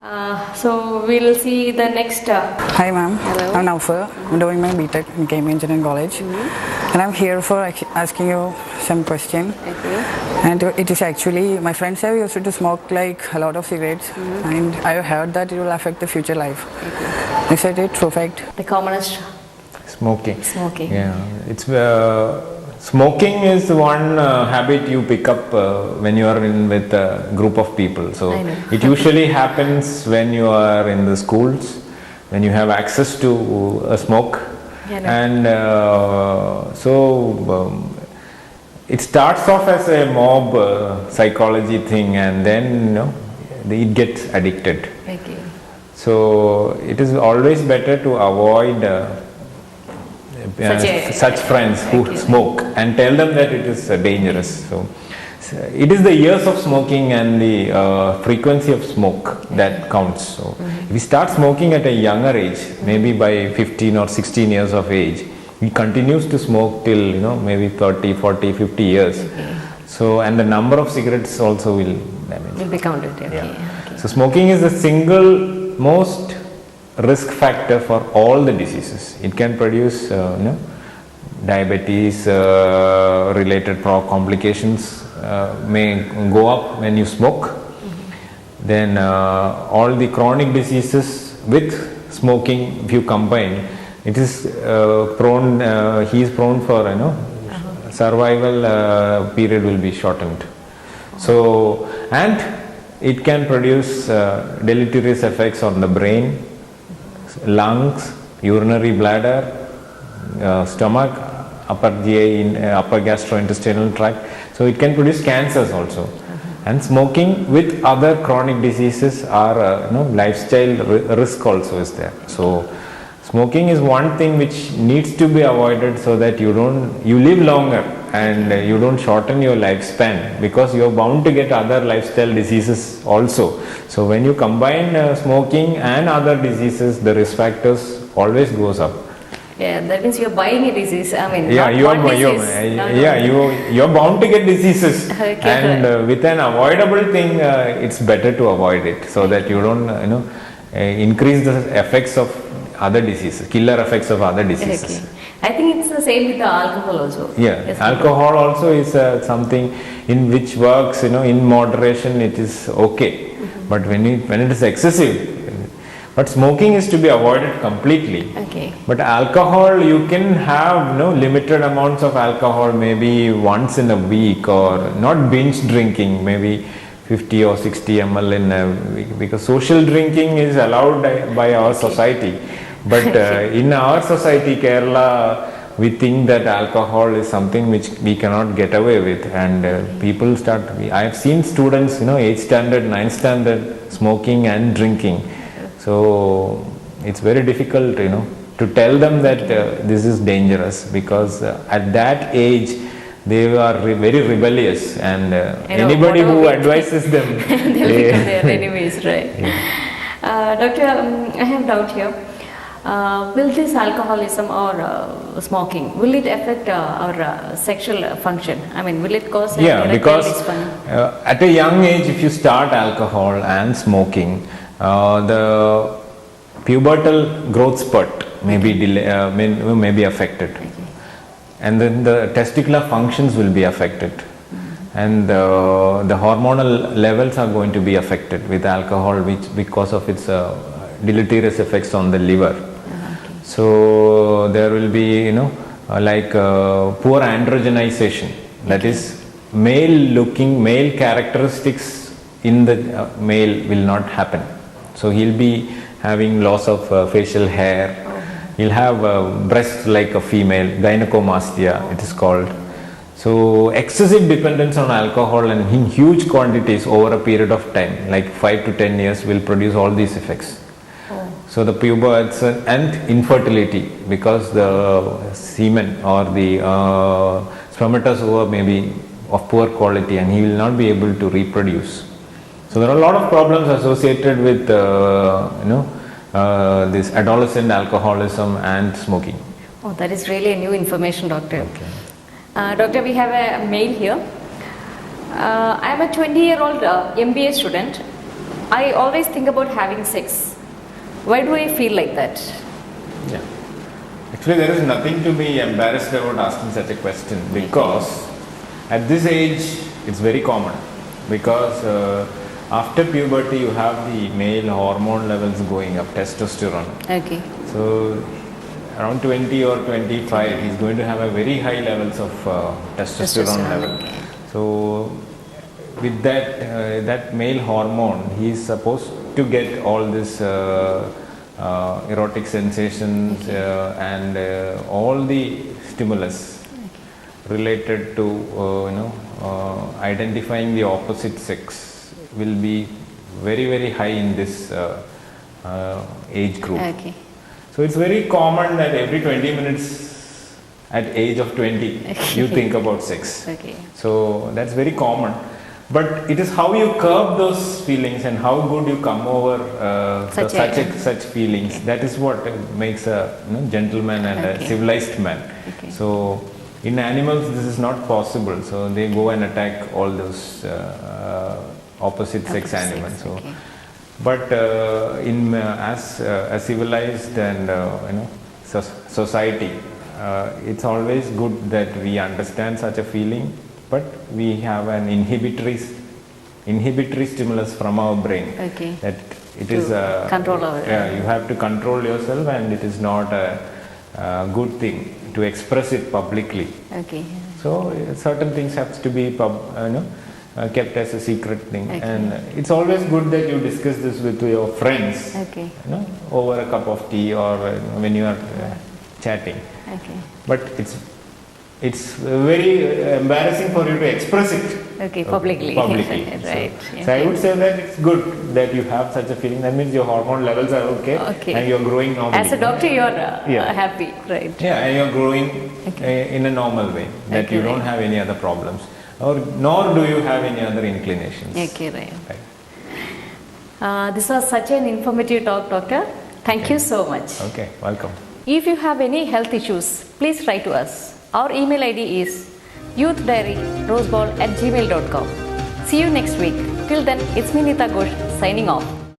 So we'll see the next. Hi ma'am, Hello. I'm Naufar. I'm doing my BTech in Cambridge Engineering College, and I'm here for asking you some question. Okay. And it is actually, my friends have used to smoke like a lot of cigarettes, and I have heard that it will affect the future life. Okay. Is that it true fact? The commonest Smoking. smoking. Yeah, it's smoking is one habit you pick up when you are in with a group of people. So I know. it usually happens when you are in the schools, when you have access to a smoke, Yeah, no. and it starts off as a mob psychology thing, and then it gets addicted. Okay. So it is always better to avoid such friends who Okay. smoke and tell them that it is dangerous. So it is the years of smoking and the frequency of smoke that counts. So if we start smoking at a younger age, maybe by 15 or 16 years of age, he continues to smoke till maybe 30, 40, 50 years. Okay. So, and the number of cigarettes also will Will be counted. Okay. yeah. Okay. So smoking is the single most risk factor for all the diseases. It can produce diabetes related complications may go up when you smoke. Then all the chronic diseases with smoking, if you combine, it is prone he is prone for survival period will be shortened. So, and it can produce deleterious effects on the brain, lungs, urinary bladder, stomach, upper GI, upper gastrointestinal tract. So it can produce cancers also. And smoking with other chronic diseases are lifestyle risk also is there. So smoking is one thing which needs to be avoided so that you live longer and you don't shorten your lifespan, because you are bound to get other lifestyle diseases also. So when you combine smoking and other diseases, the risk factors always goes up. Yeah, that means you're buying a disease. I mean, Yeah, not you are one disease. No. you're bound to get diseases, Okay, and with an avoidable thing, it's better to avoid it so that you don't increase the effects of other diseases, killer effects of other diseases. Okay. I think it's the same with the alcohol also. Yeah, Yes, alcohol also is something in which works, in moderation it is okay, but when it is excessive, but smoking is to be avoided completely. Okay. But alcohol, you can have limited amounts of alcohol, maybe once in a week, or not binge drinking, maybe 50 or 60 ml in a week, because social drinking is allowed by our society. But in our society, Kerala, we think that alcohol is something which we cannot get away with, and people start. I have seen students, 8th standard, 9th standard, smoking and drinking. So it's very difficult, to tell them that this is dangerous, because at that age they are very rebellious, and anybody who advises them, they become there anyways, right? Yeah. Doctor, I have doubt here. Will this alcoholism or smoking, will it affect our sexual function? I mean, will it cause Yeah, erectile because dysfunction? at a young age, if you start alcohol and smoking, the pubertal growth spurt may be affected, and then the testicular functions will be affected, and the hormonal levels are going to be affected with alcohol, because of its deleterious effects on the liver. So there will be poor androgenization, that is male characteristics in the male will not happen. So he'll be having loss of facial hair, he'll have breast like a female, gynecomastia it is called. So excessive dependence on alcohol and in huge quantities over a period of time, like 5 to 10 years, will produce all these effects. So the puberty and infertility, because the semen or the spermatozoa may be of poor quality and he will not be able to reproduce. So there are a lot of problems associated with this adolescent alcoholism and smoking. Oh, that is really a new information, doctor. Okay. Doctor, we have a mail here. I am a 20-year-old MBA student. I always think about having sex. Why do I feel like that? Yeah. Actually, there is nothing to be embarrassed about asking such a question, because at this age it's very common, because after puberty you have the male hormone levels going up, testosterone. Okay. So around 20 or 25 he's going to have a very high levels of testosterone level. Okay. So with that that male hormone, he is supposed to get all this erotic sensations and all the stimulus related to identifying the opposite sex will be very, very high in this age group. Okay. So it's very common that every 20 minutes at age of 20 you think about sex. Okay. So that's very common. But it is how you curb those feelings and how good you come over such feelings. That is what makes a gentleman and a civilized man. Okay. So in animals this is not possible. So they go and attack all those opposite sex animals. So, but as a civilized and society, it's always good that we understand such a feeling. But we have an inhibitory stimulus from our brain. Okay. That it is a control our. You have to control yourself, and it is not a good thing to express it publicly. Okay. So certain things have to be kept as a secret thing, Okay. and it's always good that you discuss this with your friends. Okay. Over a cup of tea or when you are chatting. Okay. But it's very embarrassing for you to express it. Okay, publicly. Right. So I would say that it's good that you have such a feeling. That means your hormone levels are okay. And you're growing normally. As a doctor, you're happy, right? Yeah, and you're growing in a normal way. That you don't have any other problems, nor do you have any other inclinations. Okay, right. This was such an informative talk, doctor. Thank you so much. Okay, welcome. If you have any health issues, please write to us. Our email ID is youthdiaryroseball@gmail.com. See you next week. Till then, it's me Nita Ghosh signing off.